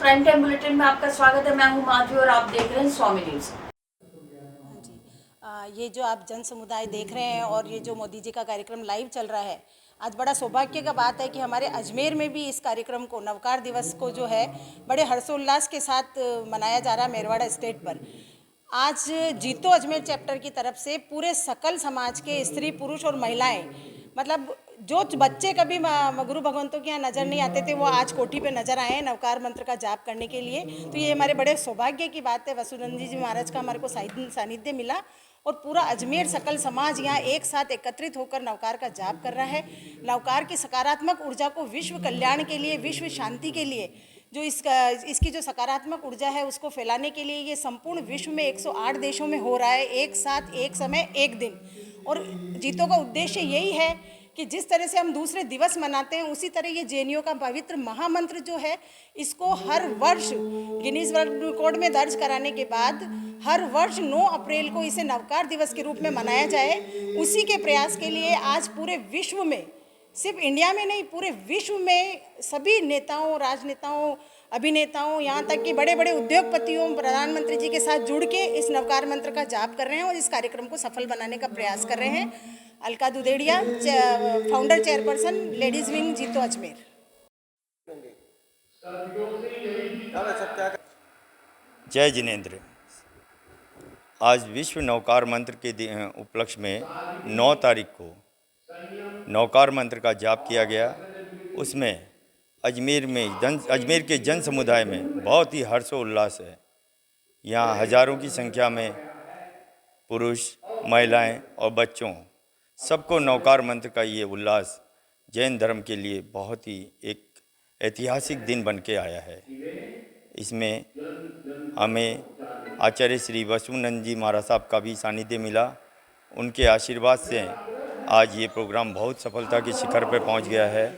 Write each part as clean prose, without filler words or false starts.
Prime time bulletin में आपका स्वागत है। मैं हूं माधवी और आप देख रहे हैं स्वामी न्यूज। ये जो आप जन समुदाय देख रहे हैं और ये जो मोदी जी का कार्यक्रम लाइव चल रहा है, आज बड़ा सौभाग्य का बात है कि हमारे अजमेर में भी इस कार्यक्रम को, नवकार दिवस को जो है बड़े हर्षोल्लास के साथ मनाया जा रहा है मेरवाड़ा स्टेट पर। आज जीतो अजमेर चैप्टर की तरफ से पूरे सकल समाज के स्त्री पुरुष और महिलाएं, मतलब जो बच्चे कभी गुरु भगवंतों के यहाँ नज़र नहीं आते थे, वो आज कोठी पे नजर आए हैं नवकार मंत्र का जाप करने के लिए। तो ये हमारे बड़े सौभाग्य की बात है। वसुनंदी जी महाराज का हमारे को सानिध्य मिला और पूरा अजमेर सकल समाज यहाँ एक साथ एकत्रित होकर नवकार का जाप कर रहा है। नवकार की सकारात्मक ऊर्जा को विश्व कल्याण के लिए, विश्व शांति के लिए, जो इसकी जो सकारात्मक ऊर्जा है उसको फैलाने के लिए ये संपूर्ण विश्व में 108 देशों में हो रहा है, एक साथ, एक समय, एक दिन। और जीतों का उद्देश्य यही है कि जिस तरह से हम दूसरे दिवस मनाते हैं, उसी तरह ये जेएनयू का पवित्र महामंत्र जो है, इसको हर वर्ष गिनीज वर्ल्ड रिकॉर्ड में दर्ज कराने के बाद हर वर्ष 9 अप्रैल को इसे नवकार दिवस के रूप में मनाया जाए। उसी के प्रयास के लिए आज पूरे विश्व में, सिर्फ इंडिया में नहीं, पूरे विश्व में सभी नेताओं, राजनेताओं, अभिनेताओं, यहाँ तक कि बड़े बड़े उद्योगपतियों, प्रधानमंत्री जी के साथ जुड़ के इस नवकार मंत्र का जाप कर रहे हैं और इस कार्यक्रम को सफल बनाने का प्रयास कर रहे हैं। Alka Dudedia, founder chairperson, ladies wing, JITO Ajmer. जय जिनेंद्र। आज विश्व नवकार मंत्र के उपलक्ष्य में 9 तारीख को नवकार मंत्र का जाप किया गया। उसमें अजमेर के जन समुदाय में बहुत ही हर्षोल्लास है। यहाँ हजारों की संख्या में पुरुष, महिलाएं और बच्चों सबको नवकार मंत्र का ये उल्लास जैन धर्म के लिए बहुत ही एक ऐतिहासिक दिन बन के आया है। इसमें हमें आचार्य श्री वसुनंद जी महाराज साहब का भी सानिध्य मिला। उनके आशीर्वाद से आज ये प्रोग्राम बहुत सफलता के शिखर पर पहुंच गया है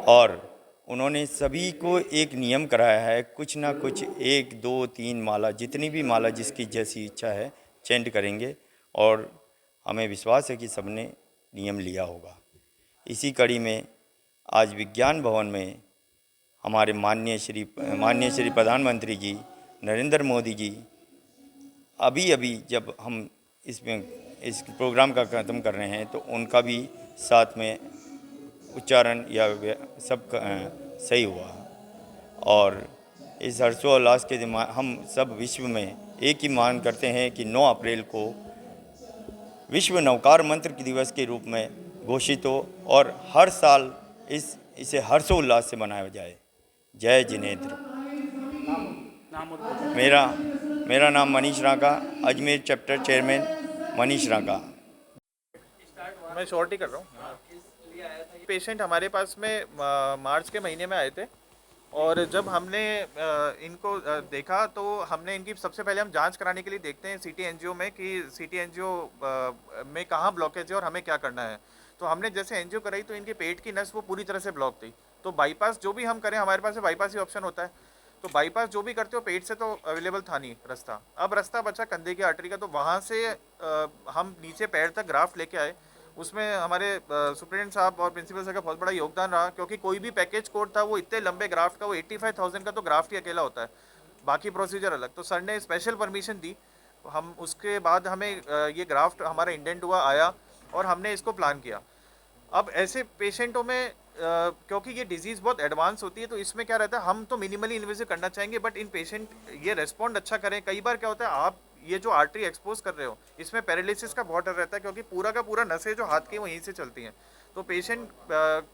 और उन्होंने सभी को एक नियम कराया है, कुछ ना कुछ 1, 2, 3 माला, जितनी भी माला जिसकी जैसी इच्छा है चैंट करेंगे और हमें विश्वास है कि सबने नियम लिया होगा। इसी कड़ी में आज विज्ञान भवन में हमारे माननीय श्री प्रधानमंत्री जी नरेंद्र मोदी जी अभी जब हम इस प्रोग्राम का ख़त्म कर रहे हैं तो उनका भी साथ में उच्चारण या सब सही हुआ और इस हर्षोल्लास के हम सब विश्व में एक ही मांग करते हैं कि 9 अप्रैल को विश्व नवकार मंत्र दिवस के रूप में घोषित हो और हर साल इसे हर्षोल्लास से मनाया जाए। जय जिनेंद्र। मेरा नाम मनीष राका, अजमेर चैप्टर चेयरमैन मनीष राका। मैं शॉर्ट ही कर रहा हूँ। पेशेंट हमारे पास में मार्च के महीने में आए थे और जब हमने इनको देखा तो हमने इनकी सबसे पहले हम जांच कराने के लिए देखते हैं सीटी एंजियो में कि सीटी एंजियो में कहाँ ब्लॉकेज है और हमें क्या करना है। तो हमने जैसे एंजियो कराई तो इनके पेट की नस वो पूरी तरह से ब्लॉक थी। तो बाईपास जो भी हम करें, हमारे पास बाईपास ही ऑप्शन होता है, तो बाईपास जो भी करते हो पेट से तो अवेलेबल था नहीं रास्ता। अब रास्ता बचा कंधे की आर्टरी का, तो वहाँ से हम नीचे पैर तक ग्राफ्ट लेके आए। उसमें हमारे सुप्रिटेंडेंट साहब और प्रिंसिपल सर का बहुत बड़ा योगदान रहा, क्योंकि कोई भी पैकेज कोड था वो इतने लंबे ग्राफ्ट का, वो 85,000 का तो ग्राफ्ट ही अकेला होता है, बाकी प्रोसीजर अलग। तो सर ने स्पेशल परमिशन दी। हम उसके बाद हमें ये ग्राफ्ट हमारा इंडेंट हुआ आया और हमने इसको प्लान किया। अब ऐसे पेशेंटों में क्योंकि ये डिजीज़ बहुत एडवांस होती है तो इसमें क्या रहता है, हम तो मिनिमली इन्वेसिव करना चाहेंगे बट इन पेशेंट ये रेस्पॉन्ड अच्छा करें। कई बार क्या होता है, आप ये जो आर्टरी एक्सपोज कर रहे हो इसमें पैरालिसिस का बहुत डर रहता है, क्योंकि पूरा का पूरा नसें जो हाथ की वहीं से चलती हैं। तो पेशेंट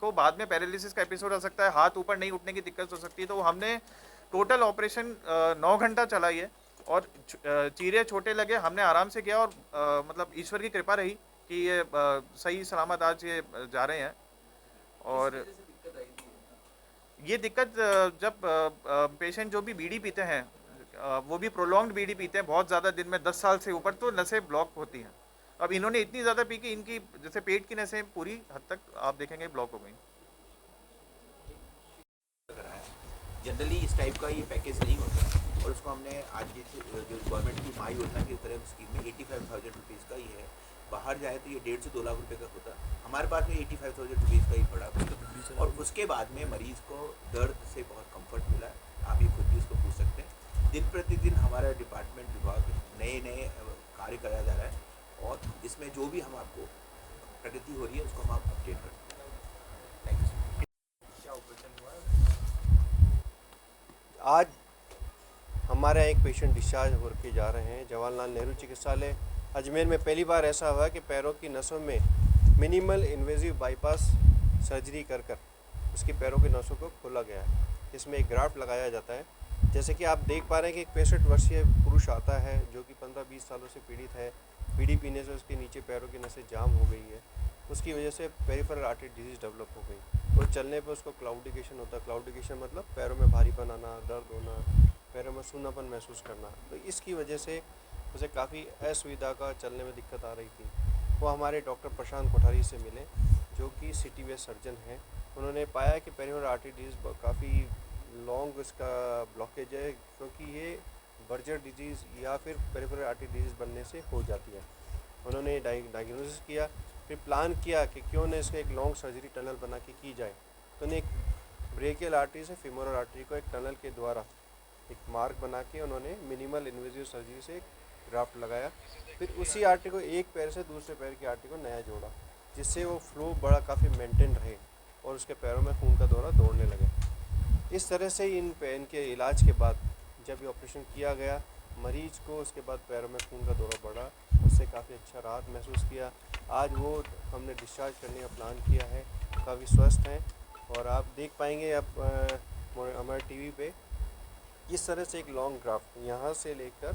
को बाद में पैरालिसिस का एपिसोड आ सकता है, हाथ ऊपर नहीं उठने की दिक्कत हो सकती है। तो हमने टोटल ऑपरेशन 9 घंटा चलाई है और चीरे छोटे लगे, हमने आराम से किया और मतलब ईश्वर की कृपा रही कि ये सही सलामत आज ये जा रहे हैं। और ये दिक्कत जब पेशेंट जो भी बीड़ी पीते हैं वो भी प्रोलॉन्ग्ड बीड़ी पीते हैं बहुत ज़्यादा, दिन में 10 साल से ऊपर, तो नसें ब्लॉक होती हैं। अब इन्होंने इतनी ज़्यादा पी कि इनकी जैसे पेट की नसें पूरी हद तक आप देखेंगे ब्लॉक हो गई। जनरली इस टाइप का ये पैकेज नहीं होता और उसको हमने आज के जो गवर्नमेंट की माई योजना की तरह स्कीम में 85,000 रुपीज़ का ही है। बाहर जाए तो ये 1.5 से 2 लाख रुपए का होता, हमारे पास में 85,000 रुपीज़ का ही पड़ा और उसके बाद में मरीज़ को दर्द से बहुत कंफर्ट मिला। आप ये खुद भी उसको दिन प्रतिदिन हमारा डिपार्टमेंट विभाग नए नए कार्य कराया जा रहा है और इसमें जो भी हम आपको प्रगति हो रही है उसको हम आप अपडेट करते हैं। Thank you. आज हमारा एक पेशेंट डिस्चार्ज होकर जा रहे हैं जवाहरलाल नेहरू चिकित्सालय अजमेर में। पहली बार ऐसा हुआ कि पैरों की नसों में मिनिमल इन्वेजिव बाईपास सर्जरी कर उसकी पैरों की नसों को खोला गया है। इसमें एक ग्राफ्ट लगाया जाता है। जैसे कि आप देख पा रहे हैं कि एक 65 वर्षीय पुरुष आता है जो कि 15-20 सालों से पीड़ित है। बीड़ी पीने से उसके नीचे पैरों की नसें जाम हो गई है, उसकी वजह से पेरिफेरल आर्टरी डिजीज़ डेवलप हो गई और चलने पे उसको क्लाउडिकेशन होता है। क्लाउडिकेशन मतलब पैरों में भारीपन आना, दर्द होना, पैरों में सूनापन महसूस करना। तो इसकी वजह से उसे काफ़ी असुविधा का चलने में दिक्कत आ रही थी। वो हमारे डॉक्टर प्रशांत कोठारी से मिले जो कि सिटी वेस्ट सर्जन हैं। उन्होंने पाया कि पेरिफेरल आर्टरी डिजीज़ काफ़ी लॉन्ग इसका ब्लॉकेज है, क्योंकि ये बर्जर डिजीज़ या फिर पेरिफेरल आर्टरी डिजीज़ बनने से हो जाती है। उन्होंने डायग्नोसिस किया, फिर प्लान किया कि क्यों न इसका एक लॉन्ग सर्जरी टनल बना के की जाए। तो उन्हें एक ब्रेकियल आर्टरी से फीमोरल आर्टरी को एक टनल के द्वारा एक मार्ग बना के उन्होंने मिनिमल इन्वेजिव सर्जरी से एक ग्राफ्ट लगाया। फिर उसी आर्टरी को एक पैर से दूसरे पैर की आर्टरी को नया जोड़ा, जिससे वो फ्लो बड़ा काफ़ी मेंटेन रहे और उसके पैरों में खून का दौरा दौड़ने लगे। इस तरह से इन के इलाज के बाद जब ये ऑपरेशन किया गया, मरीज को उसके बाद पैरों में खून का दौरा बढ़ा, उससे काफ़ी अच्छा राहत महसूस किया। आज वो हमने डिस्चार्ज करने का प्लान किया है, काफ़ी स्वस्थ हैं। और आप देख पाएंगे अब हमारे टीवी पे इस तरह से एक लॉन्ग ग्राफ्ट यहाँ से लेकर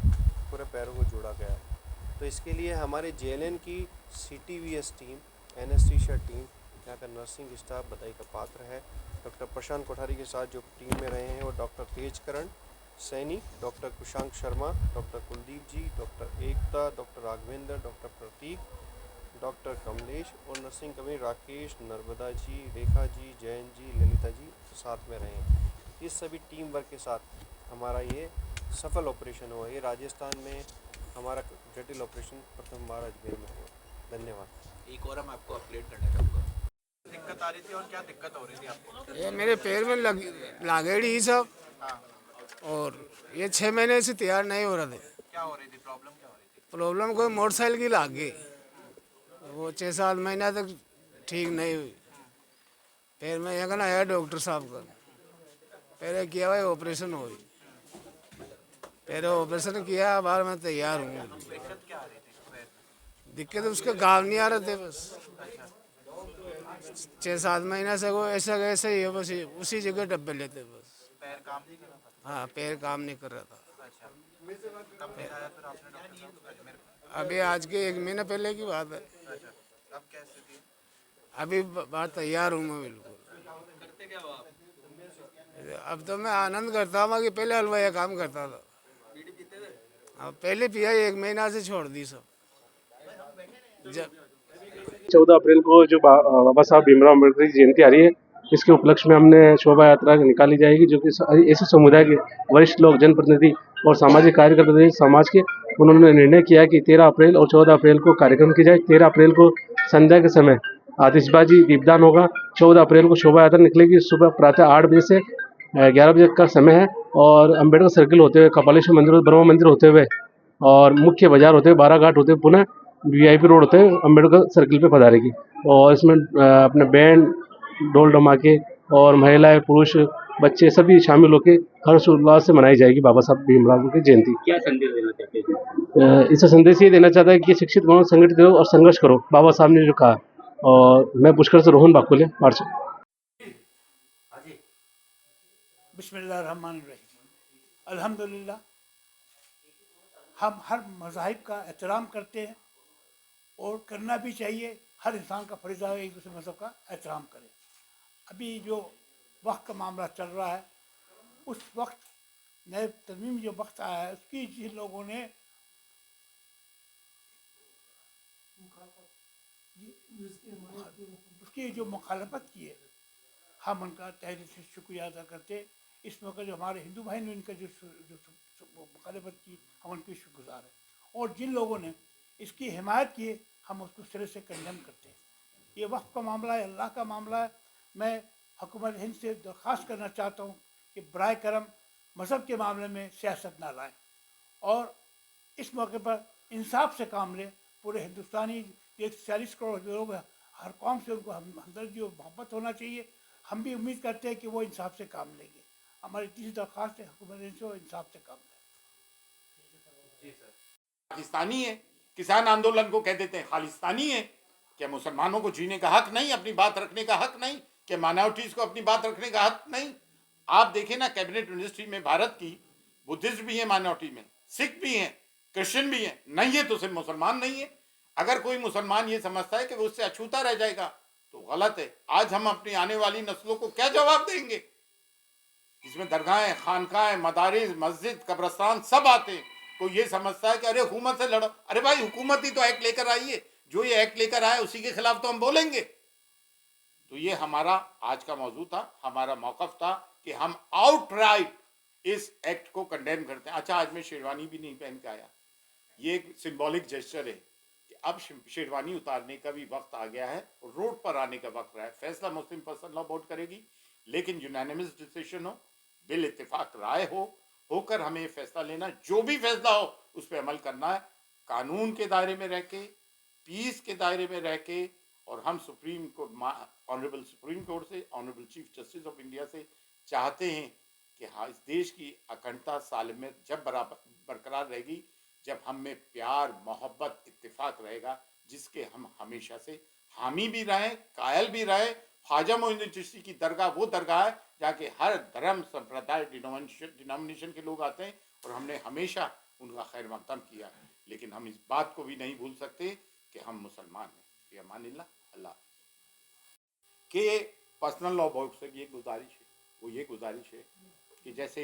पूरे पैरों को जोड़ा गया है। तो इसके लिए हमारे JLN की CTVS टीम, एनेस्थीसिया टीम, यहाँ का नर्सिंग स्टाफ बधाई का पात्र है। डॉक्टर प्रशांत कोठारी के साथ जो टीम में रहे हैं वो doctor Tejkaran Saini, doctor Kushank Sharma, doctor Kuldeep ji, doctor Ekta, doctor Raghavendra, doctor Prateek, doctor Kamlesh और नर्सिंग कर्मी राकेश, नर्मदा जी, रेखा जी, जयंत जी, ललिता जी साथ में रहे हैं। इस सभी टीम वर्क के साथ हमारा ये सफल ऑपरेशन हुआ। ये राजस्थान में हमारा जटिल ऑपरेशन प्रथम बार अजमेर में हुआ। धन्यवाद। एक और हम आपको अपडेट करना चाहूँगा। दिक्कत आ रही थी और क्या दिक्कत हो रही थी आपको? ये मेरे पैर में लागेड़ी ही सब, और ये 6 महीने से तैयार नहीं हो रहे थे। क्या हो रही थी? प्रॉब्लम क्या हो रही थी? प्रॉब्लम कोई मोटरसाइकिल की लाग गई, वो 6-7 महीना तक ठीक नहीं हुई। फिर मैं यहाँ आया डॉक्टर साहब का, पहले किया हुआ ऑपरेशन हो, पहले ऑपरेशन किया, बार मैं तैयार हूँ। दिक्कत क्या आ रही थी? दिक्कत उसके गाँव नहीं आ रहे थे, बस 6-7 महीना से वो ऐसा कैसे ही है, बस उसी जगह डब्बे लेते बस। पैर काम नहीं कर रहा था? हाँ, पैर काम नहीं कर रहा था। अच्छा, कब दिखाया फिर आपने डॉक्टर साहब को? अजमेर में? अभी आज के 1 महीने पहले की बात है। अच्छा, अब क्या स्थिति है? अभी बात तैयार हूँ मैं बिल्कुल। करते क्या हो आप? अब तो मैं आनंद करता हूँ कि पहले हलवाई काम करता था। बीड़ी पीते थे? हाँ, पहले पिया, 1 महीना से छोड़ दी सब। जब 14 अप्रैल को जो बाबा साहब भीमराव अम्बेडकर की जयंती आ रही है, इसके उपलक्ष्य में हमने शोभा यात्रा निकाली जाएगी, जो कि ऐसे समुदाय के वरिष्ठ लोग, जनप्रतिनिधि और सामाजिक कार्यकर्ता समाज के, उन्होंने निर्णय किया कि 13 अप्रैल और 14 अप्रैल को कार्यक्रम की जाए। 13 अप्रैल को संध्या के समय आतिशबाजी दीपदान होगा। 14 अप्रैल को शोभा यात्रा निकलेगी। सुबह प्रातः 8 बजे से 11 बजे का समय है और अम्बेडकर सर्किल होते हुए, कपालेश्वर मंदिर, ब्रह्मा मंदिर होते हुए और मुख्य बाजार होते हुए, बाराघाट होते हुए, पुनः VIP रोड होते हुए अम्बेडकर सर्किल पे पधारेगी। और इसमें अपने बैंड, ढोल धमाके और महिलाएं, पुरुष, बच्चे सभी शामिल होकर हर्षोल्लास से मनाई जाएगी बाबा साहब भीमराव की जयंती। क्या संदेश देना चाहते हैं? इसका संदेश ये देना चाहता है कि शिक्षित बनो, संगठित रहो और संघर्ष करो, बाबा साहब ने जो कहा। और मैं पुष्कर से रोहन बाकुले, पार्षद। बिस्मिल्लाहिर्रहमानिर्रहीम। अल्हम्दुलिल्लाह, हम हर मज़ाहिब का एहतराम करते हैं और करना भी चाहिए। हर इंसान का फर्ज है एक दूसरे मज़हब का एहतराम करे। अभी जो वक्त का मामला चल रहा है, उस वक्त नए तरमीम जो वक्त आया है, उसकी जिन लोगों ने उसकी जो मुखालफत की है, हम उनका तहे दिल से शुक्रिया अदा करते। इस मौके जो हमारे हिंदू भाई ने इनका जो मुखालफत की, हम उनके शुक्रगुजार हैं। और जिन लोगों ने इसकी हिमायत की है, हम उसको सिरे से कंडेम करते हैं। ये वक्त का मामला है, अल्लाह का मामला है। मैं हुकूमत हिंद से दरख्वास्त करना चाहता हूँ कि बराए करम मज़हब के मामले में सियासत ना लाएं और इस मौके पर इंसाफ से काम लें। पूरे हिंदुस्तानी 140 करोड़ लोग हैं, हर कौम से उनको हमदर्दी और मोहब्बत होना चाहिए। हम भी उम्मीद करते हैं कि वो इंसाफ से काम लेंगे। हमारी तीसरी दरख्वास्त है हुकूमत से इंसाफ से काम लें। पाकिस्तानी है, किसान आंदोलन को कह देते हैं खालिस्तानी है। क्या मुसलमानों को जीने का हक नहीं, अपनी बात रखने का हक नहीं? क्या माइनॉरिटीज को अपनी बात रखने का हक नहीं? आप देखें ना, कैबिनेट मिनिस्ट्री में भारत की बुद्धिस्ट भी है माइनॉरिटी में, सिख भी हैं, क्रिश्चियन भी हैं, नहीं है तो सिर्फ मुसलमान नहीं है। अगर कोई मुसलमान ये समझता है कि वो उससे अछूता रह जाएगा तो गलत है। आज हम अपनी आने वाली नस्लों को क्या जवाब देंगे? इसमें दरगाहें, खानकाहें, मदारिस, मस्जिद, कब्रस्तान सब आते हैं। कोई ये समझता है कि अरे हुकूमत से लड़ो। अरे भाई, हुकूमत ही तो एक्ट लेकर आई है, जो ये एक्ट लेकर आए उसी के खिलाफ तो हम बोलेंगे। तो ये हमारा आज का मौजू था, हमारा मौकफ था कि हम आउटराइट इस एक्ट को कंडेम करते हैं। अच्छा, आज मैं शेरवानी भी नहीं पहन के आया, ये एक सिंबॉलिक जेस्चर है कि अब शेरवानी उतारने का भी वक्त आ गया है, रोड पर आने का वक्त रहा है। फैसला मुस्लिम पर्सनल लॉ बोर्ड करेगी, लेकिन यूनानिमस डिसीजन हो, बिल इत्तेफाक राय होकर हमें फैसला लेना। जो भी फैसला हो उस पर अमल करना है, कानून के दायरे में रह के, पीस के दायरे में रह के। और हम supreme court, honourable supreme court से, honourable chief justice of India से चाहते हैं कि हाँ, इस देश की अखंडता सालमियत जब बरकरार रहेगी, जब हम में प्यार, मोहब्बत, इत्तेफाक रहेगा, जिसके हम हमेशा से हामी भी रहें, कायल भी रहे। ख्वाजा मोइनुद्दीन चिश्ती की दरगाह वो दरगाह है जहाँ के हर धर्म, संप्रदाय, डिनोमिनेशन के लोग आते हैं और हमने हमेशा उनका खैर मकदम किया है। लेकिन हम इस बात को भी नहीं भूल सकते कि हम मुसलमान हैं। अमानिल्लाह, अल्लाह के पर्सनल लॉ बोर्ड से ये गुजारिश है, वो ये गुजारिश है कि जैसे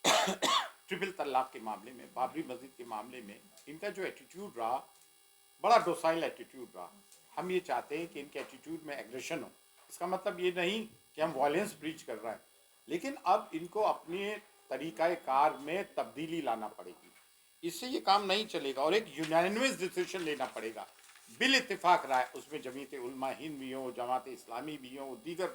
ट्रिपल तलाक के मामले में, बाबरी मस्जिद के मामले में इनका जो एटीट्यूड रहा, बड़ा डोसाइल एटीट्यूड रहा। हम ये चाहते हैं कि इनके एटीट्यूड में एग्रेशन हो। इसका मतलब ये नहीं कि हम वायलेंस ब्रीच कर रहे हैं, लेकिन अब इनको अपने तरीक़ाए कार में तब्दीली लाना पड़ेगी। इससे ये काम नहीं चलेगा और एक यूनानिमस डिसीजन लेना पड़ेगा, बिल इत्तेफाक राय। उसमें जमीयत उलमा हिंद भी हो, जमात इस्लामी भी हो, दीगर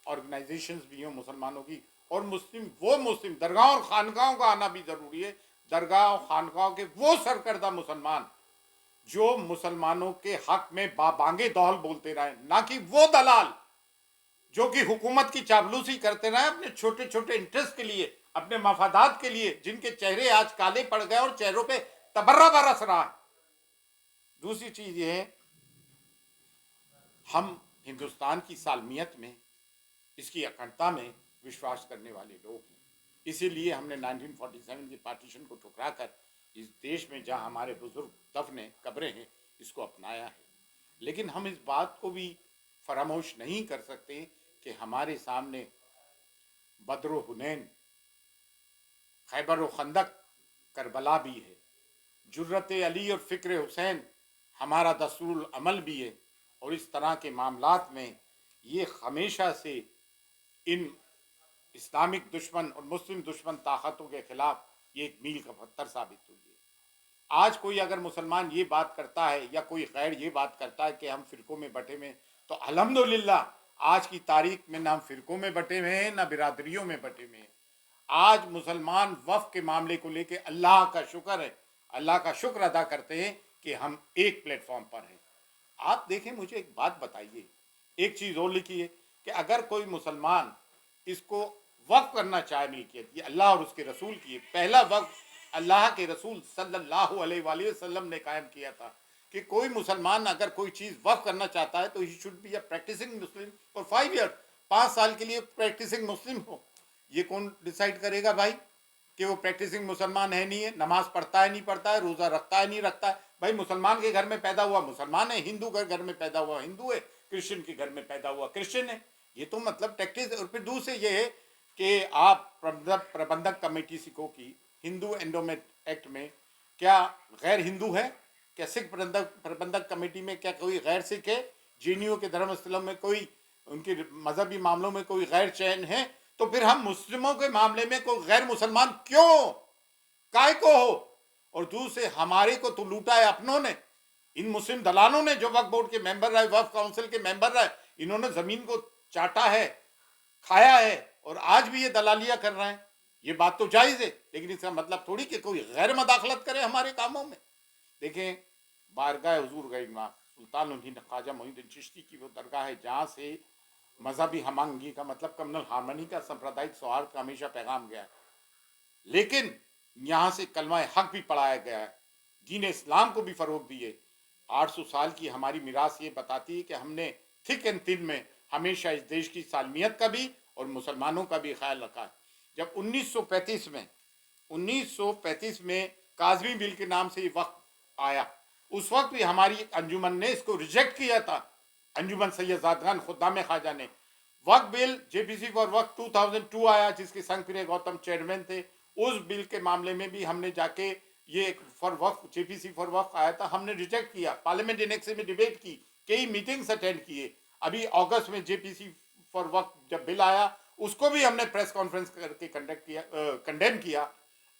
ऑर्गेनाइजेशंस भी हो मुसलमानों की, और मुस्लिम दरगाह और खानकाहों का आना भी ज़रूरी है। दरगाह और खानकाहों के वो सरकर्दा मुसलमान जो मुसलमानों के हक में बाबांगे दौल बोलते रहे, ना कि वो दलाल जो कि हुकूमत की चापलूसी करते रहे अपने छोटे छोटे इंटरेस्ट के लिए, अपने मफादात के लिए, जिनके चेहरे आज काले पड़ गए और चेहरों पे तबर्रा बरस रहा है। दूसरी चीज ये है, हम हिंदुस्तान की सालमियत में, इसकी अखंडता में विश्वास करने वाले लोग हैं। इसीलिए हमने 1947 के पार्टीशन को ठुकरा कर इस देश में जहाँ हमारे बुजुर्ग दफने कब्रें हैं, इसको अपनाया है। लेकिन हम इस बात को भी फरामोश नहीं कर सकते कि हमारे सामने बद्र हुनैन, खैबर खंदक, करबला भी है, जुर्रत अली और फ़िक्र हुसैन हमारा दस्तूर अमल भी है। और इस तरह के मामलात में ये हमेशा से इन इस्लामिक दुश्मन और मुस्लिम दुश्मन ताकतों के खिलाफ ये एक मील का पत्थर साबित हुई है। आज कोई अगर मुसलमान ये बात करता है या कोई गैर ये बात करता है कि हम फ़िरक़ों में बटे हुए, तो अल्हम्दुलिल्लाह आज की तारीख में ना हम फ़िरक़ों में बटे हुए हैं, ना बिरादरियों में बटे हुए हैं। आज मुसलमान वफ़ के मामले को लेके अल्लाह का शुक्र है, अल्लाह का शुक्र अदा करते हैं कि हम एक प्लेटफॉर्म पर हैं। आप देखें, मुझे एक बात बताइए, एक चीज़ और लिखी है कि अगर कोई मुसलमान इसको वक्फ करना चाहे मिल्कियत, ये अल्लाह और उसके रसूल की है। पहला वक्फ अल्लाह के रसूल सल्लल्लाहु अलैहि वसल्लम ने कायम किया था कि कोई मुसलमान अगर कोई चीज़ वक्फ करना चाहता है तो he should be a practising Muslim for 5 year, 5 साल के लिए प्रैक्टिसिंग मुस्लिम हो। ये कौन डिसाइड करेगा भाई कि वो प्रैक्टिसिंग मुसलमान है नहीं है, नमाज पढ़ता है नहीं पढ़ता है, रोज़ा रखता है नहीं रखता है? भाई मुसलमान के घर में पैदा हुआ मुसलमान है, हिंदू के घर में पैदा हुआ हिंदू है, क्रिश्चियन के घर में पैदा हुआ क्रिश्चियन है। ये तो मतलब प्रैक्टिस। और फिर दूसरे ये है कि आप प्रबंधक कमेटी सिखों की हिंदू एंडोमेंट एक्ट में क्या गैर हिंदू है? क्या सिख प्रबंधक कमेटी में क्या कोई गैर सिख है? जीनियों के धर्मस्थलों में कोई, उनके मजहबी मामलों में कोई गैर चैन है? तो फिर हम मुस्लिमों के मामले में कोई गैर मुसलमान क्यों, काय को हो? और दूसरे हमारे को तो लूटा है अपनों ने, इन मुस्लिम दलालों ने जो वक्फ बोर्ड के मेंबर रहे, वक्फ काउंसिल के मेंबर रहे, इन्होंने ज़मीन को चाटा है, खाया है और आज भी ये दलालियाँ कर रहे हैं। ये बात तो जायज़ है, लेकिन इसका मतलब थोड़ी कि कोई गैर मदाखलत करे हमारे कामों में। देखें, बारगाह हुजूर गईमा सुल्तानुद्दीन ख्वाजा मोइनुद्दीन चिश्ती की वो दरगाह है जहाँ से मजहबी हमआहंगी का मतलब कम्युनल हार्मनी का, सांप्रदायिक सौहार्द का हमेशा पैगाम गया है। लेकिन यहाँ से कलमा हक भी पढ़ाया गया है, दीन इस्लाम को भी फ़रोग दिए। 800 साल की हमारी मीरास ये बताती है कि हमने थिक एंड थिन में हमेशा इस देश की सालमियत का भी और मुसलमानों का भी ख्याल रखा है। जब 1935 में काज़मी बिल के नाम से ये वक्त आया, उस वक्त भी हमारी अंजुमन ने इसको रिजेक्ट किया था। अंजुमन सैयद ज़ादगान खुद्दाम ख्वाजा ने वक्त बिल जेपीसी फॉर वक्त 2002 आया, जिसके संग फिर गौतम चेयरमैन थे। उस बिल के मामले में भी हमने जाके ये फॉर वक्त जेपीसी फॉर वक्त आया था, हमने रिजेक्ट किया। पार्लियामेंट इनेक्स में डिबेट की, कई मीटिंग्स अटेंड किए। अभी अगस्त में जेपीसी फॉर वक्त जब बिल आया, उसको भी हमने प्रेस कॉन्फ्रेंस करके कंडेम किया,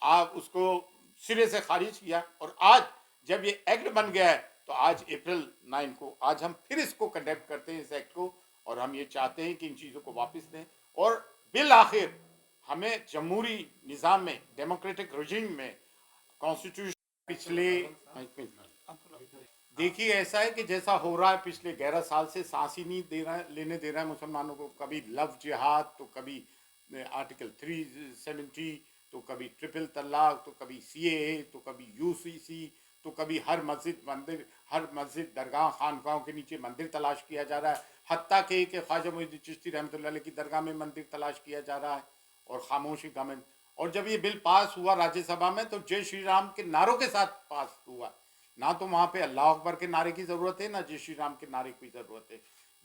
आप उसको सिरे से खारिज किया। और आज जब ये एक्ट बन गया है तो आज अप्रैल 9 को आज हम फिर इसको कंडेम करते हैं, इस एक्ट को, और हम ये चाहते हैं कि इन चीज़ों को वापस दें और बिल आखिर हमें जमहूरी निज़ाम में, डेमोक्रेटिक रजीम में कॉन्स्टिट्यूशन पिछले देखिए ऐसा है कि जैसा हो रहा है पिछले 11 साल से सांस ही नहीं लेने दे रहा है मुसलमानों को। कभी लव जिहाद, तो कभी आर्टिकल 370, तो कभी ट्रिपल तलाक, तो कभी CAA, तो कभी UCC, तो कभी हर मस्जिद दरगाह खानकाहों के नीचे मंदिर तलाश किया जा रहा है। हत्ता के ख्वाजा मोइनुद्दीन चिश्ती रहमतुल्लाह अलैह की दरगाह में मंदिर तलाश किया जा रहा है और खामोशी गवर्नमेंट। और जब ये बिल पास हुआ राज्यसभा में तो जय श्री राम के नारों के साथ पास हुआ, ना तो वहाँ पे अल्लाह अकबर के नारे की ज़रूरत है, ना जय श्री राम के नारे की ज़रूरत है।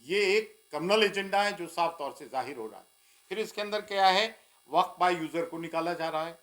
ये एक कम्युनल एजेंडा है जो साफ तौर से जाहिर हो रहा है। फिर इसके अंदर क्या है, वक्त बाय यूज़र को निकाला जा रहा है,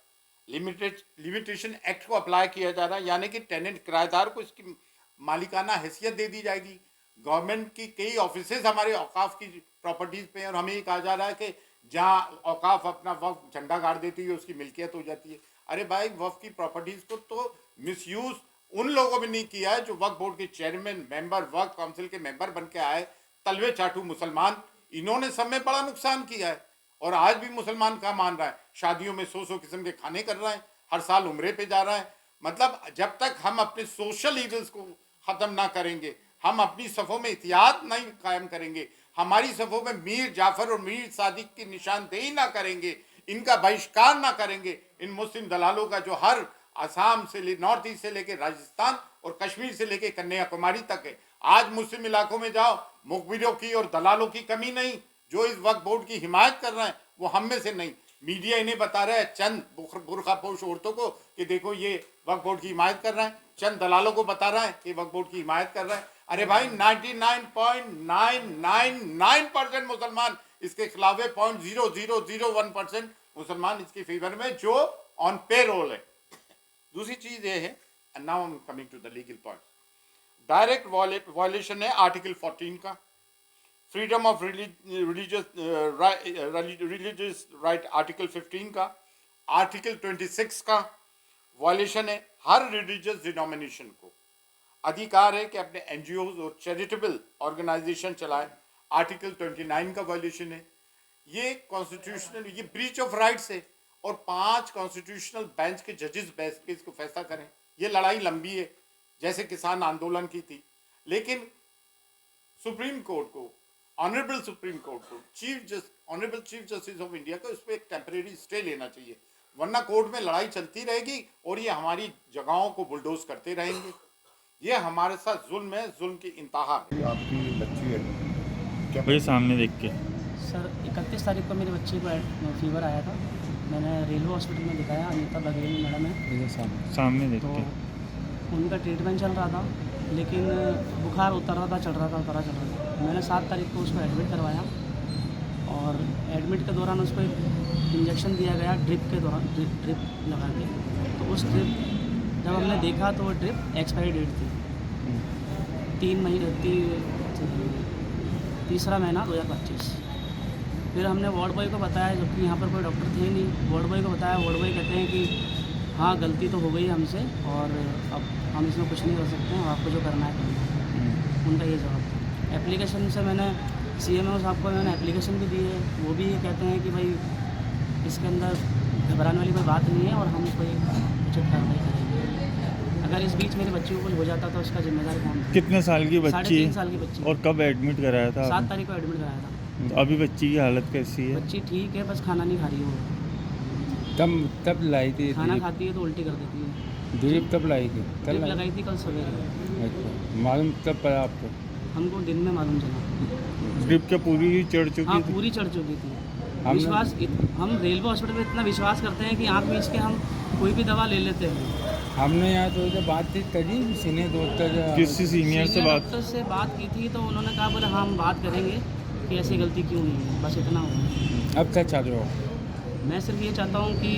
लिमिटेशन एक्ट को अप्लाई किया जा रहा है, यानी कि टेनेंट किराएदार को इसकी मालिकाना हैसियत दे दी जाएगी। गवर्नमेंट की कई ऑफिसेज हमारे औकाफ की प्रॉपर्टीज़ पे हैं और हमें ये कहा जा रहा है कि जहाँ औकाफ अपना वक्फ झंडा गाड़ देती है उसकी मिल्कियत हो जाती है। अरे भाई, वक्फ की प्रॉपर्टीज़ को तो मिसयूज़ उन लोगों ने नहीं किया है जो वक्फ बोर्ड के चेयरमैन, मेंबर, वक्फ काउंसिल के मेंबर बन के आए, तलवे चाटू मुसलमान, इन्होंने सब में बड़ा नुकसान किया है। और आज भी मुसलमान क्या मान रहा है, शादियों में 100 किस्म के खाने कर रहा है, हर साल उम्रे पे जा रहा है। मतलब जब तक हम अपने सोशल ईवल्स को ख़त्म ना करेंगे, हम अपनी सफ़ों में इतिहाद नहीं कायम करेंगे, हमारी सफ़ों में मीर जाफ़र और मीर सादिक की निशानदेही ना करेंगे, इनका बहिष्कार ना करेंगे, इन मुस्लिम दलालों का जो हर असम से नॉर्थ ईस्ट से लेकर राजस्थान और कश्मीर से लेकर कन्याकुमारी तक है। आज मुस्लिम इलाकों में जाओ, मुखबिरों की और दलालों की कमी नहीं, जो इस वक्फ बोर्ड की हिमायत कर रहे हैं वो हम में से नहीं। मीडिया इन्हें बता रहा है, चंद बुरखापोश औरतों को, कि देखो ये वक्फ बोर्ड की हिमायत कर रहे हैं, चंद दलालों को बता रहा है कि वक्फ बोर्ड की हिमायत कर रहा है। अरे भाई, 99.999% मुसलमान इसके खिलाफ है, 0.0001% मुसलमान इसके फेवर में जो ऑन पे रोल है। दूसरी चीज़ ये है, and now I am coming to the legal point, direct violation है आर्टिकल 14 का, freedom of religious right article 15 का, आर्टिकल 26 का वायलेशन है। हर रिलीजियस डिनोमिनेशन को अधिकार है कि अपने NGOs और चैरिटेबल ऑर्गेनाइजेशन चलाए, आर्टिकल 29 का वायलेशन है। ये कॉन्स्टिट्यूशनल, ये ब्रीच ऑफ राइट्स है और 5 कॉन्स्टिट्यूशनल बेंच के जजेस बैठ के इसको फैसला करें। ये लड़ाई लंबी है, जैसे किसान आंदोलन की थी, लेकिन सुप्रीम कोर्ट को, ऑनरेबल सुप्रीम कोर्ट को, honourable chief justice of India को इस पर एक टेम्परेरी स्टे लेना चाहिए, वरना कोर्ट में लड़ाई चलती रहेगी और ये हमारी जगहों को बुलडोज करते रहेंगे। ये हमारे साथ जुल्म है, जुल्म की इंतहा है। आपकी बच्ची है क्या? वही सामने देख के सर 31 तारीख को मेरे बच्चे को फीवर आया था, मैंने रेलवे हॉस्पिटल में दिखाया, अनीता बघेल मैडम है सामने देख तो के उनका ट्रीटमेंट चल रहा था, लेकिन बुखार उतर रहा था, चल रहा था, चल रहा था। मैंने 7 तारीख को उसको एडमिट करवाया और एडमिट के दौरान उसको एक इंजेक्शन दिया गया ड्रिप के दौरान, ड्रिप लगा के। तो उस ड्रिप जब हमने देखा तो वो ड्रिप एक्सपायरी डेट थी, 3 महीना 2025। फिर हमने वार्ड बॉय को बताया, जबकि यहाँ पर कोई डॉक्टर थे नहीं, वार्ड बॉय को बताया, वार्ड बॉय कहते हैं कि हाँ गलती तो हो गई हमसे और अब हम इसमें कुछ नहीं कर सकते हैं, आपको जो करना है करना है। उनका ये जवाब था। एप्लीकेशन से मैंने CMO साहब को मैंने एप्लीकेशन भी दी है, वो भी ये कहते हैं कि भाई इसके अंदर घबराने वाली कोई बात नहीं है और हम कोई उचित कार्रवाई करेंगे। अगर इस बीच मेरे बच्चे को कुछ हो जाता तो उसका जिम्मेदार कौन था? कितने साल की बच्ची? 3.5 साल की बच्ची। और कब एडमिट कराया था? 7 तारीख को एडमिट कराया था। तो अभी बच्ची की हालत कैसी है? बच्ची ठीक है, बस खाना नहीं खा रही है वो। तब लाई थी खाना खाती है तो उल्टी कर देती है। ड्रिप कब लाई थी? ड्रिप लगाई थी कल सवेरे। अच्छा, मालूम कब पड़ा आपको? हमको दिन में मालूम चला। ड्रिप क्या पूरी चढ़ चुकी हाँ, थी? पूरी चढ़ चुकी थी। हम रेलवे हॉस्पिटल में इतना विश्वास करते हैं कि आँख मीच के हम कोई भी दवा ले लेते हैं। हमने यहाँ तो बातचीत करी सीनियर डॉक्टर, किसी सीनियर से डॉक्टर से बात की थी तो उन्होंने कहा बोले हाँ हम बात करेंगे कि ऐसी गलती क्यों हुई है, बस इतना हुआ। अब क्या चाह रहे हो? मैं सिर्फ ये चाहता हूँ कि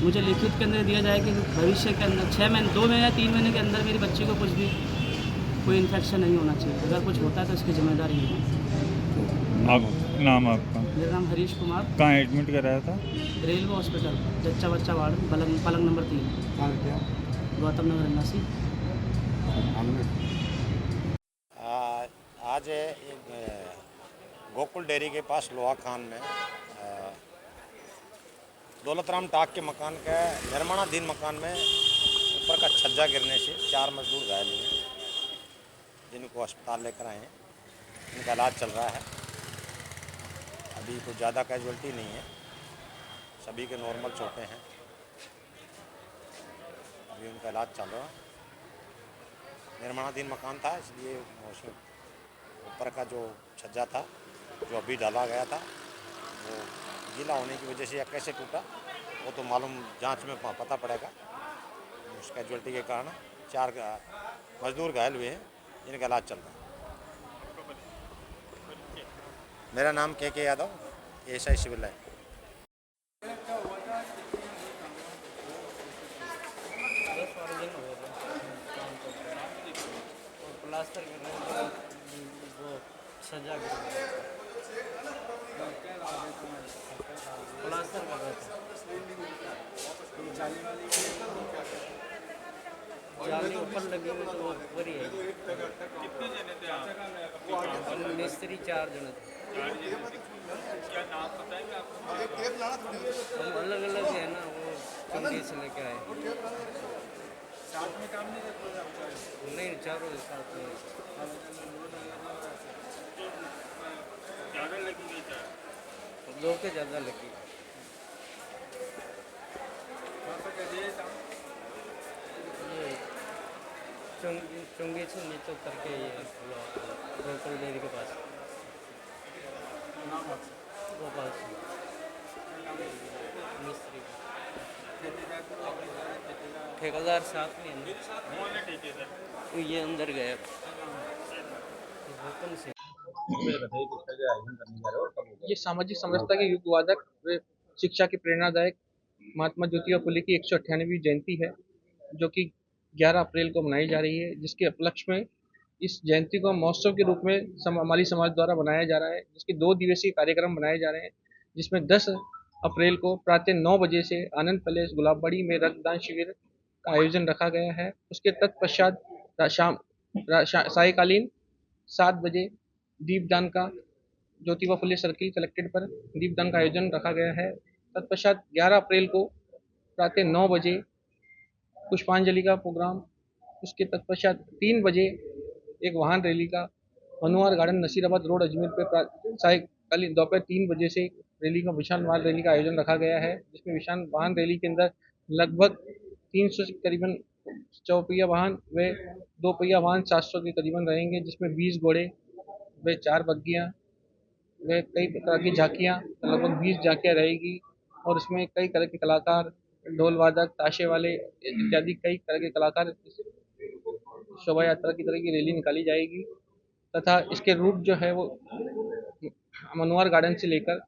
मुझे लिखित के अंदर दिया जाए कि भविष्य के अंदर 6 महीने 2 महीने या 3 महीने के अंदर मेरी बच्ची को कुछ भी कोई इन्फेक्शन नहीं होना चाहिए। अगर कुछ होता है तो उसकी जिम्मेदारी है। आप नाम आपका? मेरा नाम हरीश कुमार। कहाँ एडमिट कराया था? रेलवे हॉस्पिटल, जच्चा बच्चा वार्ड, पलंग नंबर 3, गौतम नगर निवासी। आज गोकुल डेयरी के पास लोहा खान में दौलतराम टाक के मकान का निर्माणाधीन मकान में ऊपर का छज्जा गिरने से 4 मजदूर घायल हुए, जिनको अस्पताल लेकर आए हैं। इनका इलाज चल रहा है। अभी कुछ ज़्यादा कैजुअल्टी नहीं है, सभी के नॉर्मल चोटें हैं। अभी उनका इलाज चल रहा है। निर्माणाधीन मकान था, इसलिए उसमें ऊपर का जो छज्जा था जो अभी डाला गया था वो गीला होने की वजह से या कैसे टूटा वो तो मालूम जांच में पता पड़ेगा। उस कैजुअल्टी के कारण 4 मजदूर घायल हुए हैं, जिनका इलाज चल रहा है। मेरा नाम K Yadav, ASI civil line. Plaster वो सजा प्लास्टर कर रहे थे। जाली ऊपर लगी हुई तो वो ऊपर ही है। कितने जने थे आप? मिस्त्री 4 जने थे। क्या नाम पता है आपको? हम अलग अलग है ना, वो चंडी से लेके आए। साथ में काम नहीं करते? नहीं, चारों साथ में। ज़्यादा लगी नहीं था? 2 के ज़्यादा लगी। ये चुंगी से नीचे उतर के ये गोकुल डेयरी के पास गोपाल सिंह मिस्त्री ठेकेदार साथ में है। ये अंदर गया ये सामाजिक समरसता के युगवादक व शिक्षा के प्रेरणादायक महात्मा ज्योतिबा फुले की 198वीं जयंती है, जो कि 11 अप्रैल को मनाई जा रही है, जिसके उपलक्ष्य में इस जयंती को महोत्सव के रूप में हमारी समाज द्वारा बनाया जा रहा है, जिसके 2 दिवसीय कार्यक्रम बनाए जा रहे हैं, जिसमें 10 अप्रैल को प्रातः 9 बजे से आनंद पैलेस गुलाबबाड़ी में रक्तदान शिविर का आयोजन रखा गया है। उसके तत्पश्चात सायकालीन 7 बजे दीपदान का ज्योतिबा फुले सर्किल कलेक्ट्रेट पर दीपदान का आयोजन रखा गया है। तत्पश्चात 11 अप्रैल को प्रातः 9 बजे पुष्पांजलि का प्रोग्राम, उसके तत्पश्चात 3 बजे एक वाहन रैली का मनुआर गार्डन नसीराबाद रोड अजमेर पर सायकालीन दोपहर 3 बजे से रैली का विशाल वाहन रैली का आयोजन रखा गया है, जिसमें विशाल वाहन रैली के अंदर लगभग 300 से करीबन 4 पहिया वाहन व 2 पहिया वाहन 700 के करीबन रहेंगे, जिसमें 20 घोड़े व 4 बग्गियाँ व कई प्रकार की झांकियाँ, लगभग 20 झांकियाँ रहेगी और उसमें कई तरह के कलाकार, ढोल वादक, ताशे वाले इत्यादि कई तरह के कलाकार शोभा यात्रा की तरह की रैली निकाली जाएगी तथा इसके रूट जो है वो मनुआर गार्डन से लेकर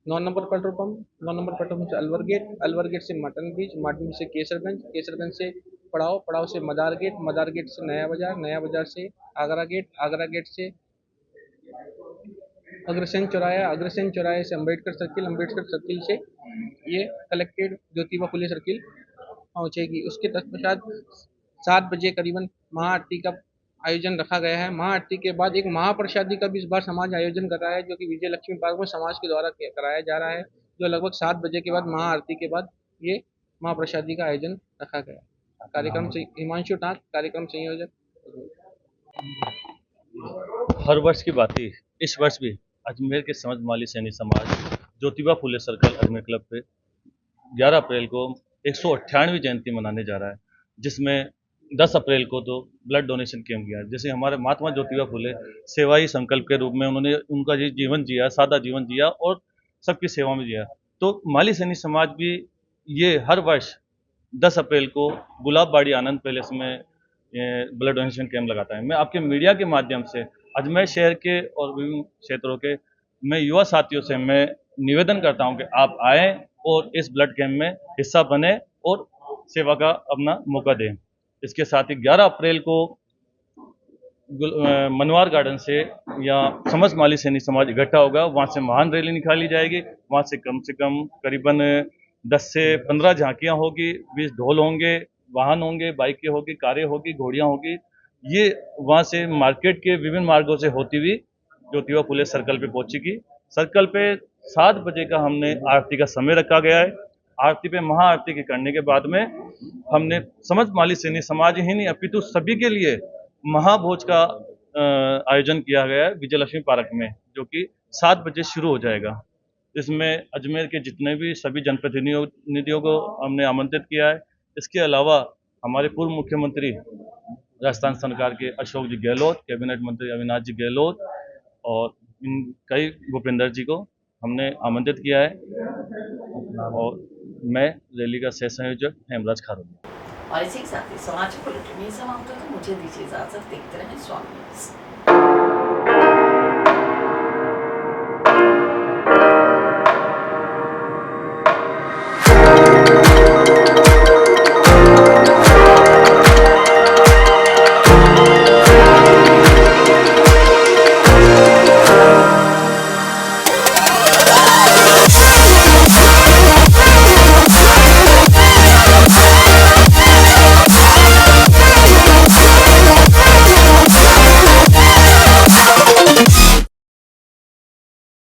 9 number petrol pump, 9 number petrol pump से अलवर गेट से मटन बीच, मटन बीच से केसरगंज से पड़ाव से मदार गेट से नया बाजार से आगरा गेट से अग्रसेन चौराहे से अम्बेडकर सर्किल से ये कलेक्टेड ज्योतिबा फुले सर्किल पहुंचेगी। उसके तत्पश्चात 7 बजे करीबन महाआरती का आयोजन रखा गया है। महाआरती के बाद एक महाप्रसादी का भी इस बार समाज आयोजन कर रहा है, जो कि विजय लक्ष्मी पार्क में समाज के द्वारा कराया जा रहा है, जो लगभग 7 बजे के बाद महाआरती के बाद ये महाप्रसादी का आयोजन रखा गया। कार्यक्रम से हिमांशु टाक, कार्यक्रम संयोजक। हर वर्ष की बात ही इस वर्ष भी अजमेर के समझ माली सैनी समाज ज्योतिबा फुले सर्कल अजमेर क्लब पे 11 अप्रैल को 198वीं जयंती मनाने जा रहा है, जिसमें 10 अप्रैल को तो ब्लड डोनेशन कैंप किया। जैसे हमारे महात्मा ज्योतिबा फुले सेवा ही संकल्प के रूप में उन्होंने उनका जीवन जिया, सादा जीवन जिया और सबकी सेवा में जिया। तो माली सैनी समाज भी ये हर वर्ष 10 अप्रैल को गुलाबबाड़ी आनंद पैलेस में ब्लड डोनेशन कैंप लगाता है। मैं आपके मीडिया के माध्यम से अजमेर शहर के और विभिन्न क्षेत्रों के मैं युवा साथियों से मैं निवेदन करता हूं कि आप आएँ और इस ब्लड कैंप में हिस्सा बने और सेवा का अपना मौका दें। इसके साथ ही 11 अप्रैल को मनवार गार्डन से या समझ माली सैनी समाज इकट्ठा होगा, वहाँ से महान रैली निकाली जाएगी। वहाँ से कम करीबन 10 से 15 झांकियाँ होगी, 20 ढोल होंगे, वाहन होंगे, बाइकें होगी, कारें होगी, घोड़ियाँ होगी। ये वहाँ से मार्केट के विभिन्न मार्गों से होती हुई ज्योतिबा फुले सर्कल पे पहुँचेगी। सर्कल पे 7 बजे का हमने आरती का समय रखा गया है। आरती पे महाआरती के करने के बाद में हमने समझ माली सैनी समाज ही नहीं अपितु सभी के लिए महाभोज का आयोजन किया गया है विजयलक्ष्मी पार्क में, जो कि 7 बजे शुरू हो जाएगा। इसमें अजमेर के जितने भी सभी जनप्रतिनिधियों को हमने आमंत्रित किया है। इसके अलावा हमारे पूर्व मुख्यमंत्री राजस्थान सरकार के अशोक जी गहलोत, कैबिनेट मंत्री अविनाश जी गहलोत और कई भूपेंद्र जी को हमने आमंत्रित किया है और मैं रैली का सह संयोजक हेमराज खारोली। और इसी के साथ ही समाचार बुलेटिन में समाप्त होता है। मुझे दीजिए इजाजत। देखते रहें स्वामी।